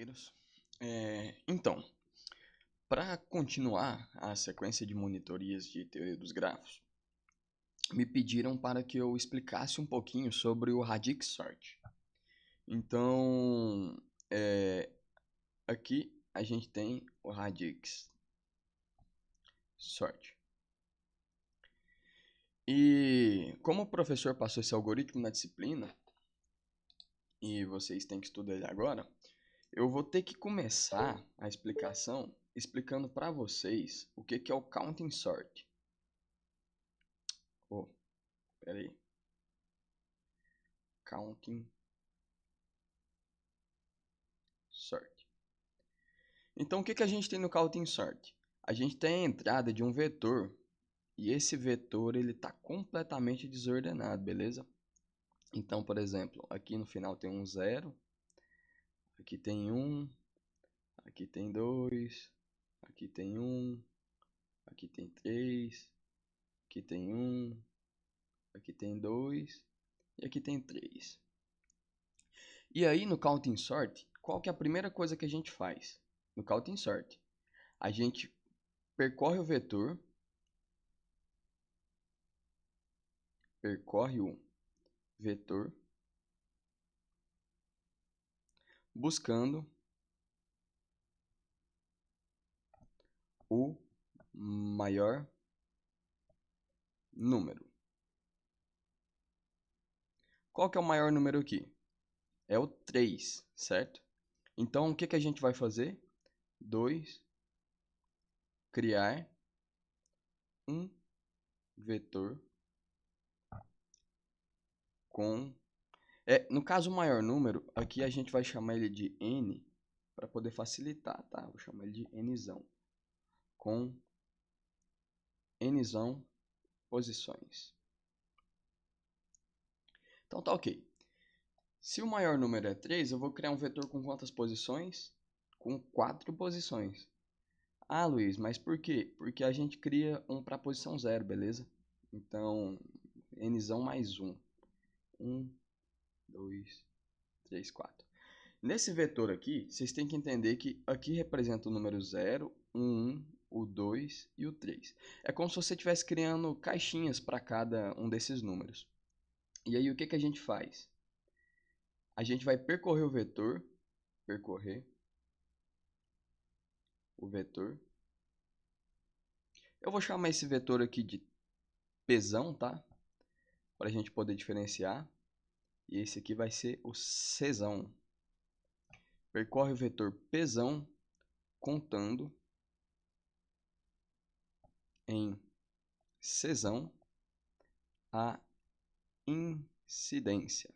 companheiros. Então, para continuar a sequência de monitorias de teoria dos grafos, me pediram para que eu explicasse um pouquinho sobre o radix sort. Então, aqui a gente tem o radix sort. E como o professor passou esse algoritmo na disciplina, e vocês têm que estudar ele agora, eu vou ter que começar a explicação explicando para vocês o que é o counting sort. Pera aí. Counting sort. Então, o que a gente tem no counting sort? A gente tem a entrada de um vetor e esse vetor ele está completamente desordenado, beleza? Então, por exemplo, aqui no final tem um 0, aqui tem 1, aqui tem 2, aqui tem 1, aqui tem 3, aqui tem 1, aqui tem 2 e aqui tem 3. E aí no counting sort, qual que é a primeira coisa que a gente faz? No counting sort, a gente percorre o vetor, buscando o maior número. Qual que é o maior número aqui? É o 3, certo? Então, o que a gente vai fazer? 2, criar um vetor com... no caso, o maior número, aqui a gente vai chamar ele de n, para poder facilitar, tá? Vou chamar ele de nzão. Com nzão posições. Então tá ok. Se o maior número é 3, eu vou criar um vetor com quantas posições? Com 4 posições. Ah, Luiz, mas por quê? Porque a gente cria um para a posição 0, beleza? Então, nzão mais 1. 1, 2, 3, 4. Nesse vetor aqui, vocês têm que entender que aqui representa o número 0, o 1, o 2 e o 3. É como se você estivesse criando caixinhas para cada um desses números. E aí o que a gente faz? A gente vai percorrer o vetor, Eu vou chamar esse vetor aqui de Pzão, tá? Para a gente poder diferenciar. E esse aqui vai ser o Czão. Percorre o vetor Pzão contando em Czão a incidência.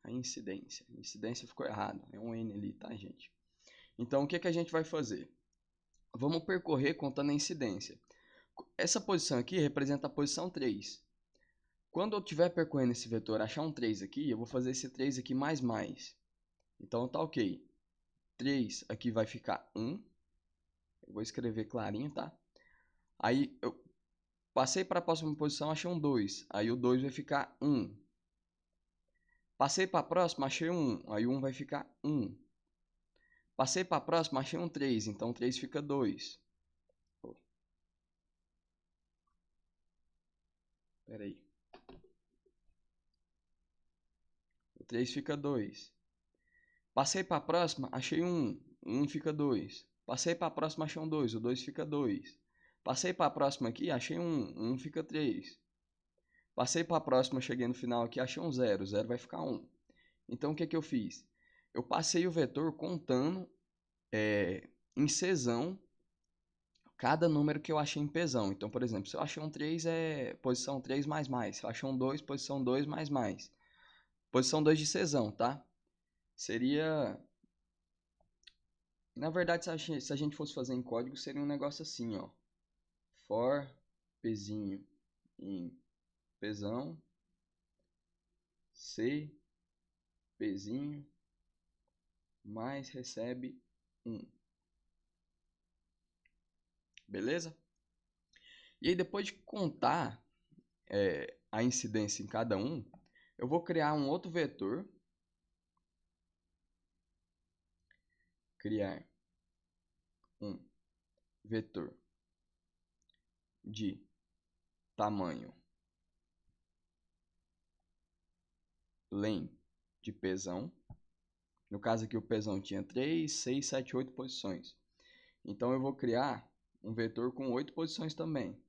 A incidência ficou errado. É um N ali, tá, gente? Então, o que a gente vai fazer? Vamos percorrer contando a incidência. Essa posição aqui representa a posição 3. Quando eu estiver percorrendo esse vetor, achar um 3 aqui, eu vou fazer esse 3 aqui mais mais. Então tá ok. 3 aqui vai ficar 1. Eu vou escrever clarinho, tá? Aí eu passei para a próxima posição, achei um 2. Aí o 2 vai ficar 1. Passei para a próxima, achei um 1. Aí o 1 vai ficar 1. Passei para a próxima, achei um 3. Então 3 fica 2. Espera aí. O 3 fica 2. Passei para a próxima, achei um 1. 1 fica 2. Passei para a próxima, achei um 2. O 2 fica 2. Passei para a próxima aqui, achei um 1 fica 3. Passei para a próxima, cheguei no final aqui, achei um 0. 0 vai ficar 1. Então, o que eu fiz? Eu passei o vetor contando em Czão cada número que eu achei em Pzão. Então, por exemplo, se eu achei um 3, é posição 3 mais mais. Se eu achei um 2, posição 2 mais mais. Posição 2 de Czão, tá? Seria... Na verdade, se a gente fosse fazer em código, seria um negócio assim, ó. For Pzinho em Pzão, C Pzinho mais recebe 1. Beleza? E aí depois de contar a incidência em cada um, eu vou criar um outro vetor criar um vetor de tamanho len de pesão. No caso aqui o pesão tinha 3, 6, 7, 8 posições. Então eu vou criar um vetor com 8 posições também.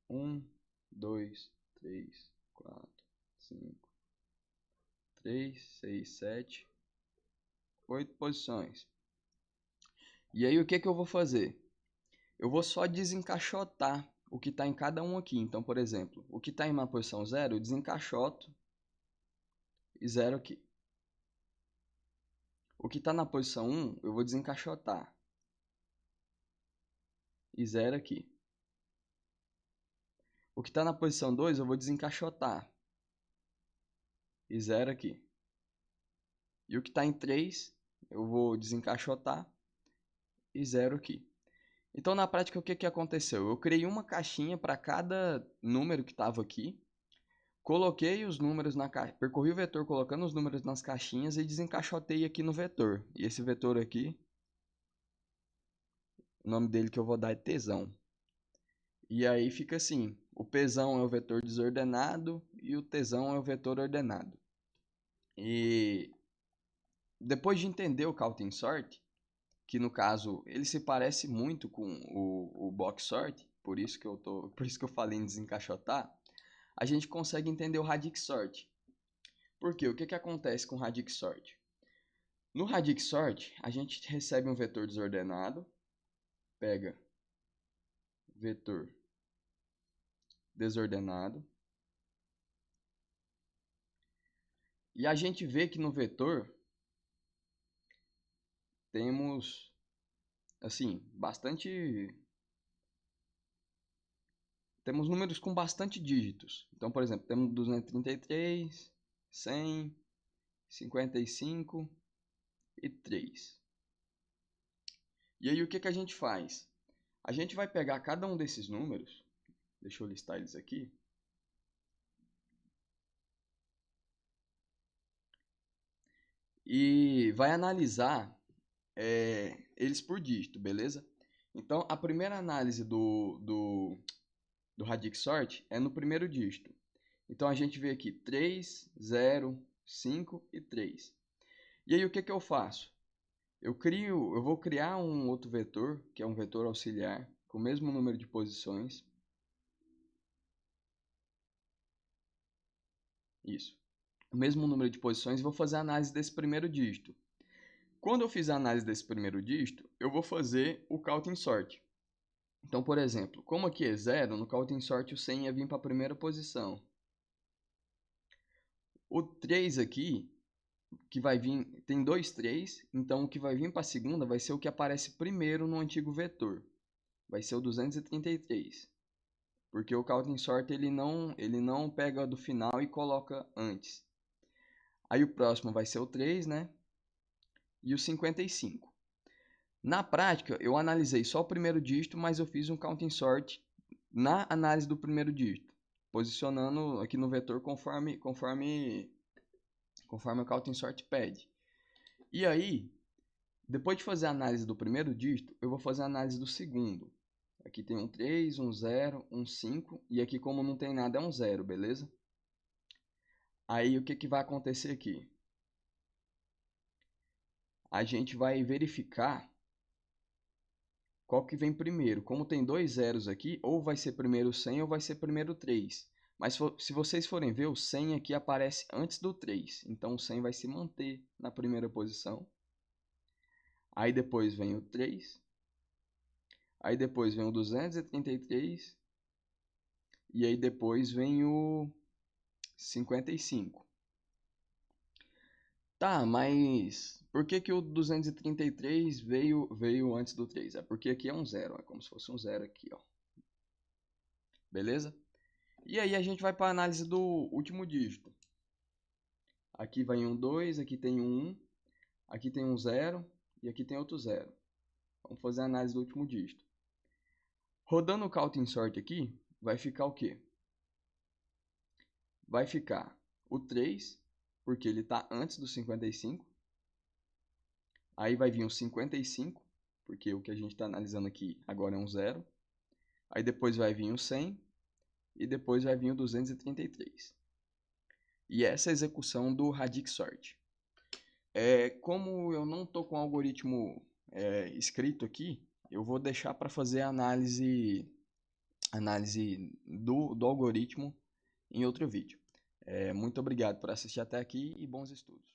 1, 2, 3, 4, 5, 3, 6, 7, 8 posições. E aí o que eu vou fazer? Eu vou só desencaixotar o que está em cada um aqui. Então, por exemplo, o que está em uma posição 0, eu desencaixoto e 0 aqui. O que está na posição 1, eu vou desencaixotar e 0 aqui. O que está na posição 2, eu vou desencaixotar e 0 aqui. E o que está em 3, eu vou desencaixotar e 0 aqui. Então, na prática, o que aconteceu? Eu criei uma caixinha para cada número que estava aqui, coloquei os números na caixa, percorri o vetor colocando os números nas caixinhas e desencaixotei aqui no vetor. E esse vetor aqui, o nome dele que eu vou dar é tesão. E aí fica assim, o pesão é o vetor desordenado e o tesão é o vetor ordenado. E depois de entender o counting sort, que no caso ele se parece muito com o box sort, por isso que eu falei em desencaixotar, a gente consegue entender o radix sort. Por quê? O que acontece com o radix sort? No radix sort, a gente recebe um vetor desordenado, pega vetor desordenado, e a gente vê que no vetor temos assim, temos números com bastante dígitos. Então, por exemplo, temos 233, 100, 55 e 3. E aí o que a gente faz? A gente vai pegar cada um desses números, deixa eu listar eles aqui, e vai analisar eles por dígito, beleza? Então, a primeira análise do radix sort é no primeiro dígito. Então, a gente vê aqui 3, 0, 5 e 3. E aí, o que eu faço? Eu vou criar um outro vetor, que é um vetor auxiliar, com o mesmo número de posições. Isso. O mesmo número de posições, e vou fazer a análise desse primeiro dígito. Quando eu fizer a análise desse primeiro dígito, eu vou fazer o counting sort. Então, por exemplo, como aqui é 0, no counting sort o 100 ia vir para a primeira posição. O 3 aqui, que vai vir, tem 2 3, então o que vai vir para a segunda vai ser o que aparece primeiro no antigo vetor. Vai ser o 233. Porque o counting sort ele não pega do final e coloca antes. Aí o próximo vai ser o 3, né? E o 55. Na prática, eu analisei só o primeiro dígito, mas eu fiz um counting sort na análise do primeiro dígito, posicionando aqui no vetor conforme o counting sort pede. E aí, depois de fazer a análise do primeiro dígito, eu vou fazer a análise do segundo. Aqui tem um 3, um 0, um 5, e aqui como não tem nada é um 0, beleza? Aí o que vai acontecer aqui? A gente vai verificar qual que vem primeiro. Como tem dois zeros aqui, ou vai ser primeiro 100 ou vai ser primeiro 3. Mas se vocês forem ver, o 100 aqui aparece antes do 3. Então o 100 vai se manter na primeira posição. Aí depois vem o 3. Aí depois vem o 233. E aí depois vem o 55. Tá, mas por que o 233 veio antes do 3? É porque aqui é um 0, é como se fosse um 0 aqui, ó. Beleza? E aí a gente vai para a análise do último dígito. Aqui vai um 2, aqui tem um 1, aqui tem um 0 e aqui tem outro 0. Vamos fazer a análise do último dígito. Rodando o counting sort aqui, vai ficar o quê? Vai ficar o 3, porque ele está antes do 55. Aí vai vir o 55, porque o que a gente está analisando aqui agora é um zero. Aí depois vai vir o 100 e depois vai vir o 233. E essa é a execução do Radix Sort. Como eu não estou com o algoritmo escrito aqui, eu vou deixar para fazer a análise do algoritmo em outro vídeo. Muito obrigado por assistir até aqui e bons estudos.